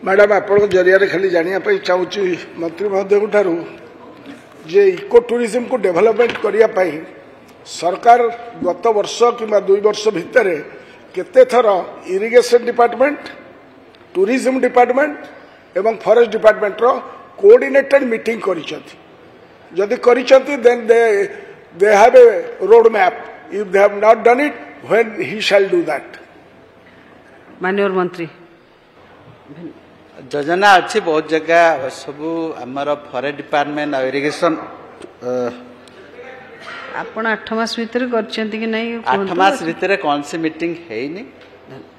Madam आपण जरिया खाली जानापी चाहूँगी मंत्री महोदय ठारू जे इको टूरिज्म को डेवलपमेंट करने सरकार गत वर्ष कि 2 वर्ष भितर केते थर इरिगेशन डिपार्टमेंट टूरिज्म डिपार्टमेंट एवं फॉरेस्ट डिपार्टमेंट रो कोऑर्डिनेटेड मीटिंग जदि then they have a road map if they have not done it when he shall do that. माननीय मंत्री योजना अच्छी बहुत जगह सब आमर फॉरेस्ट डिपार्टमेंट और इरिगेशन आपण 8 मास भीतर करछंती कि नहीं 8 मास भीतर कौन सी मीटिंग है नहीं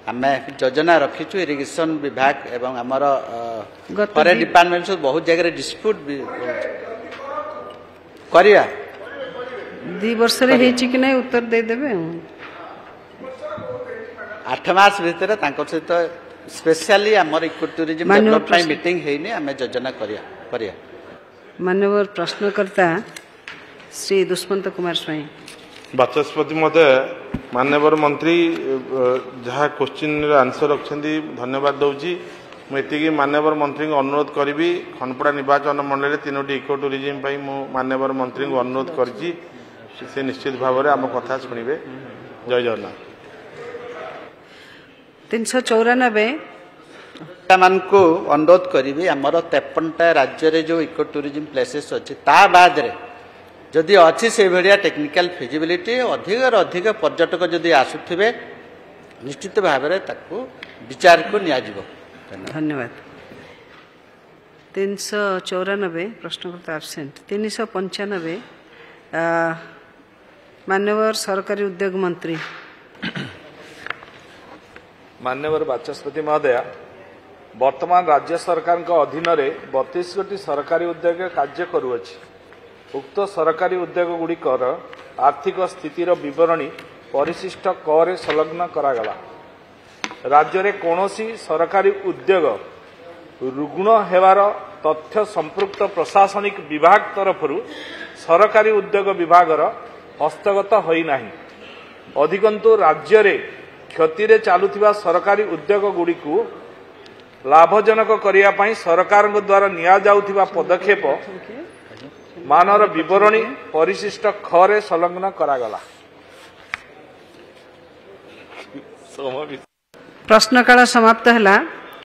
आमे योजना रखीचु इरिगेशन विभाग एवं आमर फॉरेस्ट डिपार्टमेंट से बहुत जगह डिस्प्यूट करिया 2 वर्ष रे हेची कि नहीं उत्तर दे देबे 8 मास भीतर तांको सहित स्पेशली आमर इको टूरिज्म डेवलपमेंट मीटिंग है नहीं आमे योजना करिया। माननीय प्रश्नकर्ता श्री दुष्मंत कुमार स्वाई बाचस्पति महोदय माननीय मंत्री जहाँ क्वेश्चन आंसर रखिंट धन्यवाद दूसरी मुझे माननीय मंत्री को अनुरोध करी खनपड़ा निर्वाचन मंडल 3टी इको टूरिज्म माननीय मंत्री को अनुरोध कर निश्चित भाव में आम कथा शुणे। जय जगन्नाथ। 394 मान को अनुरोध करी आमर 53टा राज्य रे जो इको टूरिज्म प्लेसेस अच्छी ता बाद रे जदि अच्छी से भाया टेक्निकल फिजिबिलिटी अधिक पर्यटक जदि आसुथिबे निश्चित भाव में ताकू विचार को निया जिवो। धन्यवाद। 394 प्रश्नकर्ता एब्सेंट। 395 माननीय सरकारी उद्योग मंत्री माननीय बाचस्पति महोदय वर्तमान राज्य सरकार अधीन 32 गोटी सरकारी उद्योग कार्य करुअछि। उक्त सरकारी उद्योग गुड़िकर आर्थिक स्थितिर विवरणी परिशिष्ट कर संलग्न करागला। राज्य में कौनसी सरकारी उद्योग रुग्ण हेवार तथ्य संपृक्त प्रशासनिक विभाग तरफरु सरकारी उद्योग विभागर हस्तगत होइनाही। अधिकंतु राज्य में क्षति रे चालुथिबा सरकारी उद्योग गुड़िकु लाभजनक करिया पई सरकार द्वारा निया जाउथिबा पदक्षेप मानर विवरणी परिशिष्ट खरे संलग्न करागला। प्रश्नकाल समाप्त है।